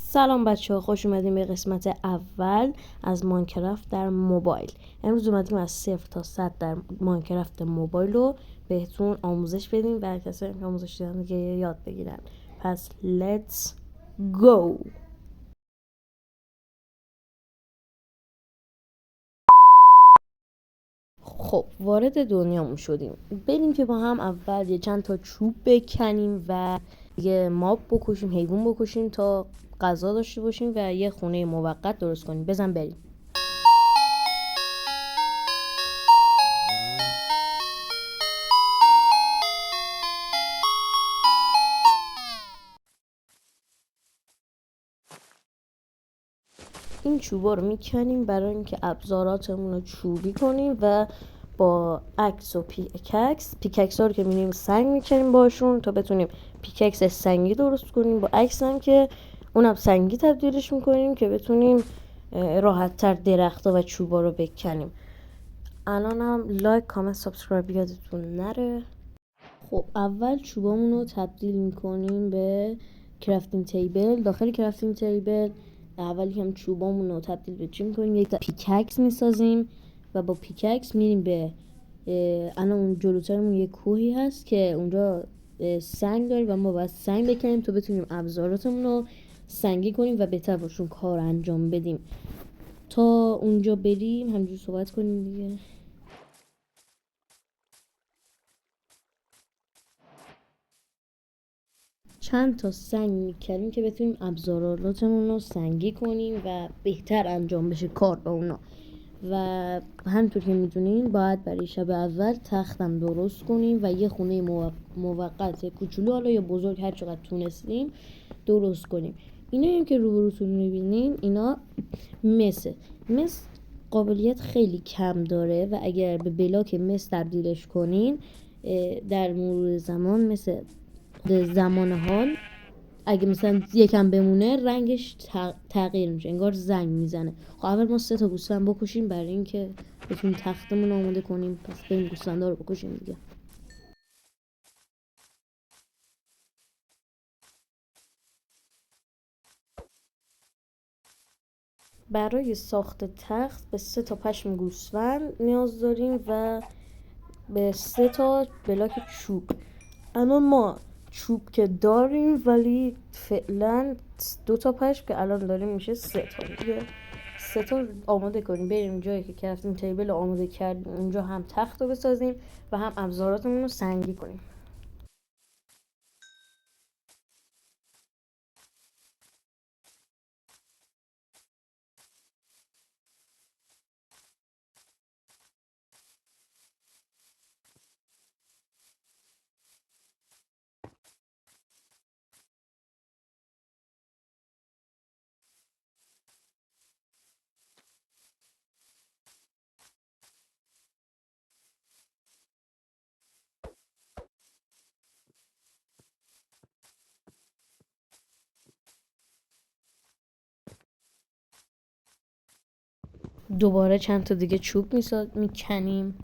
سلام بچه ها، خوش اومدیم به قسمت اول از ماینکرافت در موبایل. امروز اومدیم از 0 تا 100 در ماینکرافت موبایل رو بهتون آموزش بدیم و هر کسی که آموزش دیدن دیگه یاد بگیرن. پس let's go. خب وارد دنیامون شدیم. بریم که با هم اول یه چند تا چوب بکنیم و یه ماب بکشیم، حیوان بکشیم تا غذا داشته باشیم و یه خونه موقت درست کنیم. بزن بریم. این چوبا رو میکنیم برای اینکه ابزاراتمون رو چوبی کنیم و با عکس و پیککس ها رو که می‌بینیم سنگ میکنیم باشون تا بتونیم پیککس سنگی درست کنیم. با عکس هم که اونم سنگی تبدیلش میکنیم که بتونیم راحت تر درخت ها و چوبا رو بکنیم. الان هم لایک، کامنت، سابسکرایب یادتون نره. خب اول چوبامون رو تبدیل میکنیم به کرافتینگ تیبل. داخل کرافتینگ تیبل اولی هم چوبامون رو تبدیل به چی میکنیم؟ یک پیککس میسازیم و با پیککس میریم به الان اون جلوترمون یه کوهی هست که اونجا سنگ داریم و ما باید سنگ بکنیم تا بتونیم ابزاراتمون رو سنگی کنیم و بهتر باشون کار انجام بدیم. تا اونجا بریم همینجور صحبت کنیم دیگه. چند تا سنگ میکنیم که بتونیم ابزاراتمون رو سنگی کنیم و بهتر انجام بشه کار با اونا. و همونطور که میدونین باید برای شب اول تختم درست کنیم و یه خونه موقت کوچولو حالا یا بزرگ هر چقدر تونستیم درست کنیم. اینا هم که روبروتون میبینین اینا مس قابلیت خیلی کم داره و اگر به بلاک مس تبدیلش کنین در مرور زمان مثل زمان حال اگه مثلا یکم بمونه رنگش تغییر میشه، انگار زنگ میزنه. خب اول ما 3 تا گوسفند بکشیم برای اینکه بتونیم تختمون آماده کنیم. پس بریم گوسفندا رو بکشیم دیگه. برای ساخت تخت به 3 تا پشم گوسفند نیاز داریم و به 3 تا بلاک چوب. الان ما چوب که داریم ولی فعلا 2 تا پشم که الان داریم میشه 3 تا دیگه. 3 تا آماده کنیم بریم جایی که کرافتینگ تیبل آماده کردیم اونجا هم تخت رو بسازیم و هم ابزاراتمون رو سنگی کنیم. دوباره چند تا دیگه چوب میکنیم.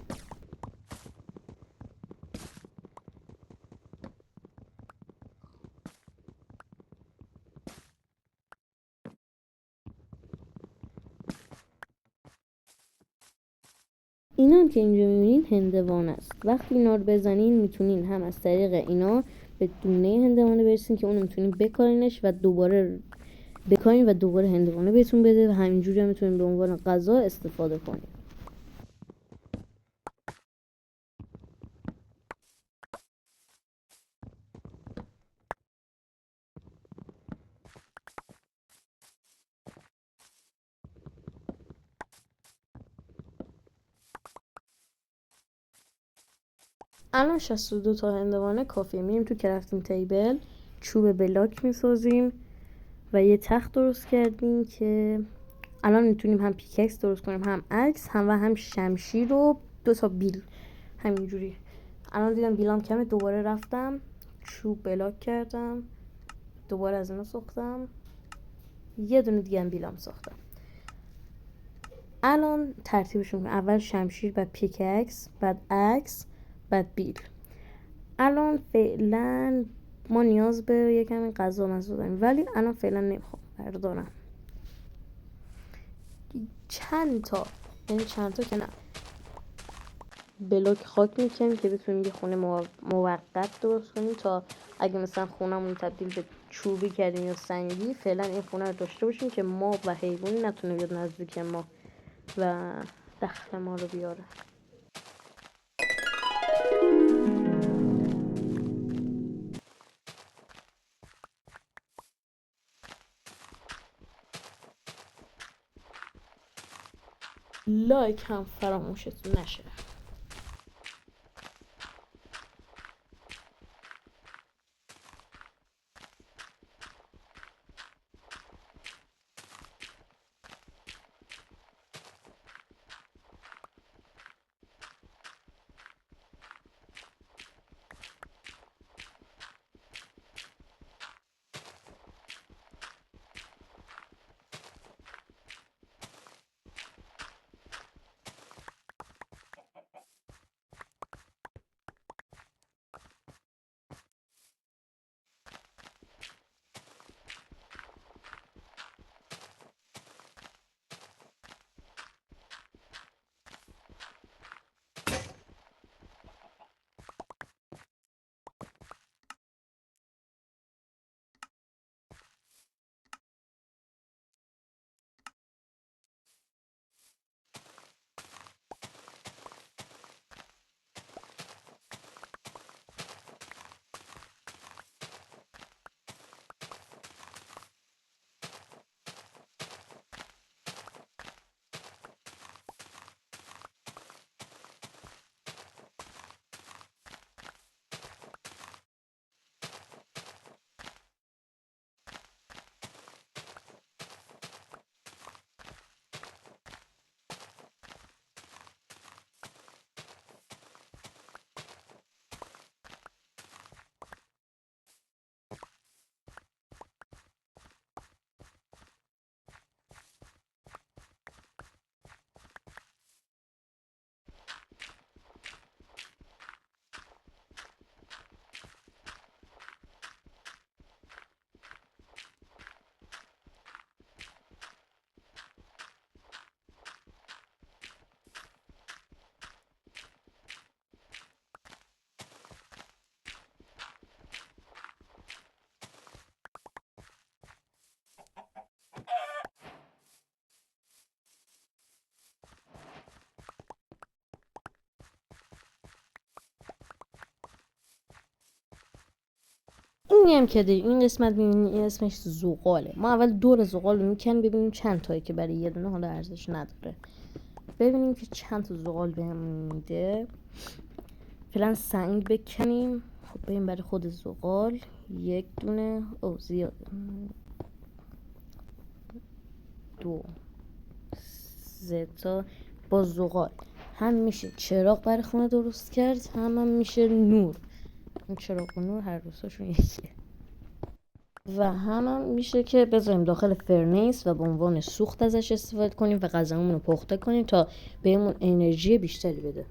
اینا هم که اینجا میبینین هندوانه است. وقتی اینا رو بزنین میتونین هم از طریق اینا به دونه هندوانه برسین که اونو میتونین بکارینش و دوباره بکارین و دوباره هندوانه بهتون بده و همینجوری هم میتونین به عنوان غذا استفاده کنین. الان 62 تا هندوانه کافیه. میریم تو کرافتینگ تیبل چوب بلاک میسازیم و یه تخت درست کردیم که الان میتونیم هم پیککس درست کنیم، هم عکس، هم شمشیر و 2 تا بیل. همینجوری الان دیدم بیلام کمه، دوباره رفتم چوب بلاک کردم، دوباره از اینا ساختم، یه دونه دیگه هم بیلام ساختم. الان ترتیبشون اول شمشیر، بعد پیککس، بعد عکس، بعد بیل. الان فعلا ما نیاز به یکم غذا داریم ولی الان فعلا نمیخوام. بردارم. چند تا، یعنی چند تا که نه، بلوک خاک میکنیم که بتونیم یه خونه موقت درست کنیم تا اگه مثلا خونمون تبدیل به چوبی کردیم یا سنگی، فعلا این خونه رو داشته باشیم که ما و حیوانی نتونه بیاد نزدیک ما و دخل ما رو بیاره. لایک هم فراموشتون نشه. این هم که این قسمت ببینید این اسمش زغاله. ما اول دور زغال رو میکنیم ببینیم چند تایی که برای یه دونه حالا ارزش نداره. ببینیم که چند تا زغال بهمون میده. فعلا سنگ بکنیم. خب بریم برای خود زغال یک دونه، او زیاد، 2 3 تا. با زغال هم میشه چراغ برای خونه درست کرد، هم میشه نور. این چراغ و نور هر دوستاشون یکیه. و هم میشه که بذاریم داخل فرنیس و به عنوان سوخت ازش استفاده کنیم و غذامون رو پخته کنیم تا بهمون انرژی بیشتری بده.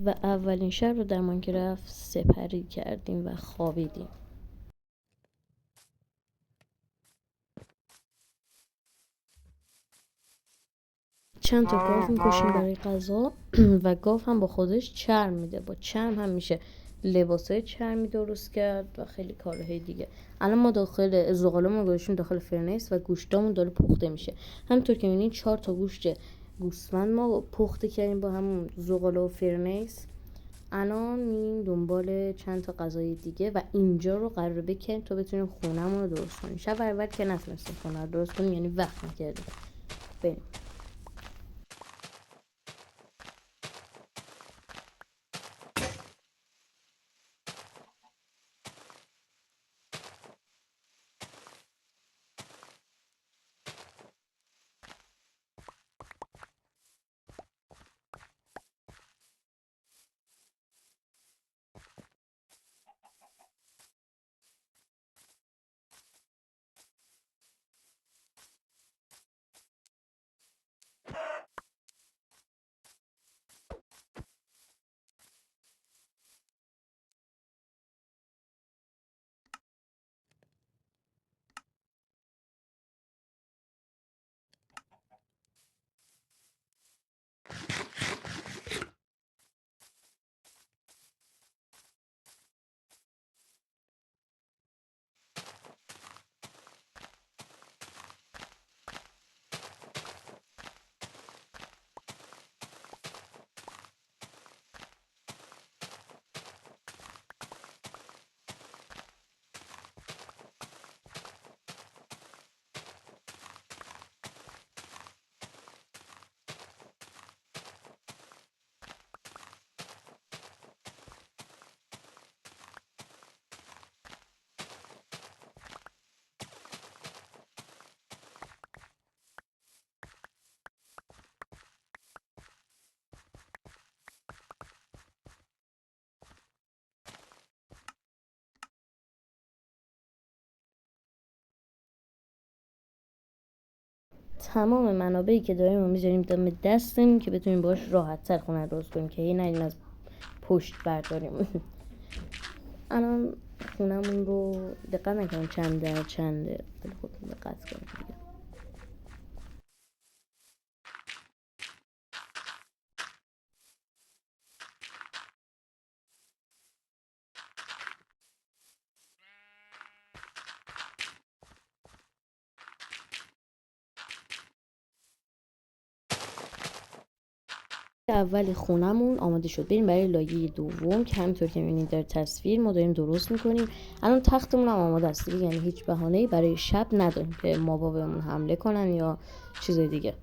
و اولین شب رو در ماینکرافت سپری کردیم و خوابیدیم. چند تا گاو میکشیم برای غذا و گاو هم با خودش چرم میده. با چرم هم میشه لباسای چرمی درست کرد و خیلی کارهای دیگه. الان ما داخل زغالمون گذاشتیم داخل فرنس و گوشتامون داره پخته میشه. همونطور که میبینید 4 تا گوشت گوسفند ما پخته کردیم با همون زغاله و فرنس. الان میریم دنبال چند تا غذای دیگه و اینجا رو قراره بکنیم تا بتونیم خونه‌مون رو درست کنیم. شب اول که نتونستیم خونه رو درست کنیم، یعنی وقت نکردیم. بریم. تمام منابعی که داریم رو میذاریم دم دستمون که بتونیم باش راحت تر خونه درست کنیم که این از پشت برداریم. الان خونمون رو دقت نکنم چنده ولی خب دقت کنیم دیگه. اول خونمون آماده شد، بریم برای لایه دوم که همینطور که میبینید در تصویر ما داریم درست میکنیم. الان تختمون هم آماده است، یعنی هیچ بهانه‌ای برای شب نداریم که ما بهمون حمله کنن یا چیز دیگه.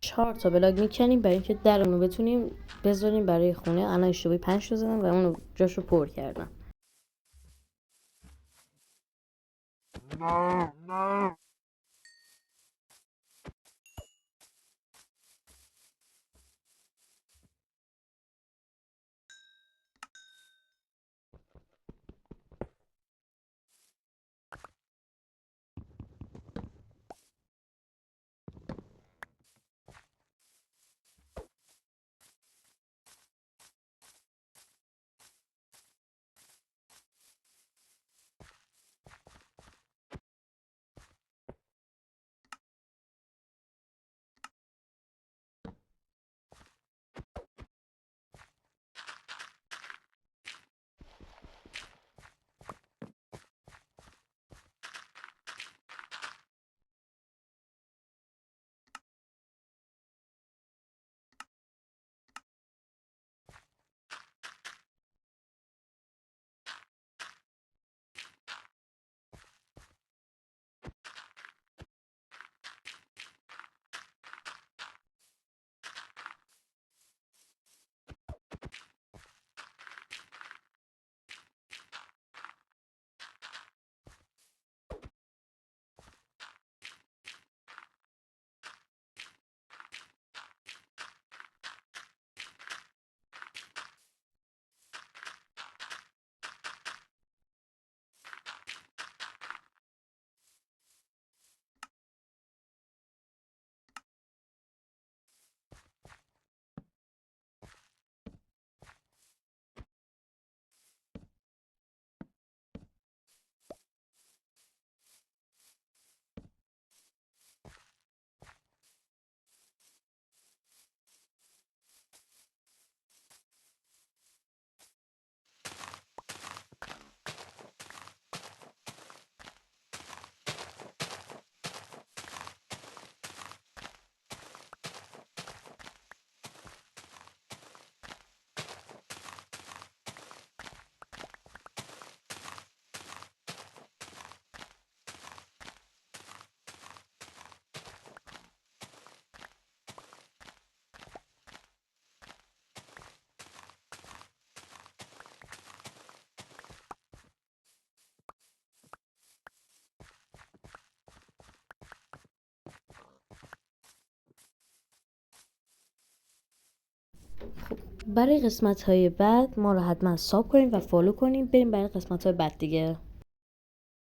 چهار تا بلاک میکنیم برای اینکه درمون رو بتونیم بذاریم برای خونه. الان اشتباهی 5 تا زدم و اون جاشو پر کردم. برای قسمت های بعد ما رو حتما ساب کنیم و فالو کنیم. بریم برای قسمت های بعد دیگه.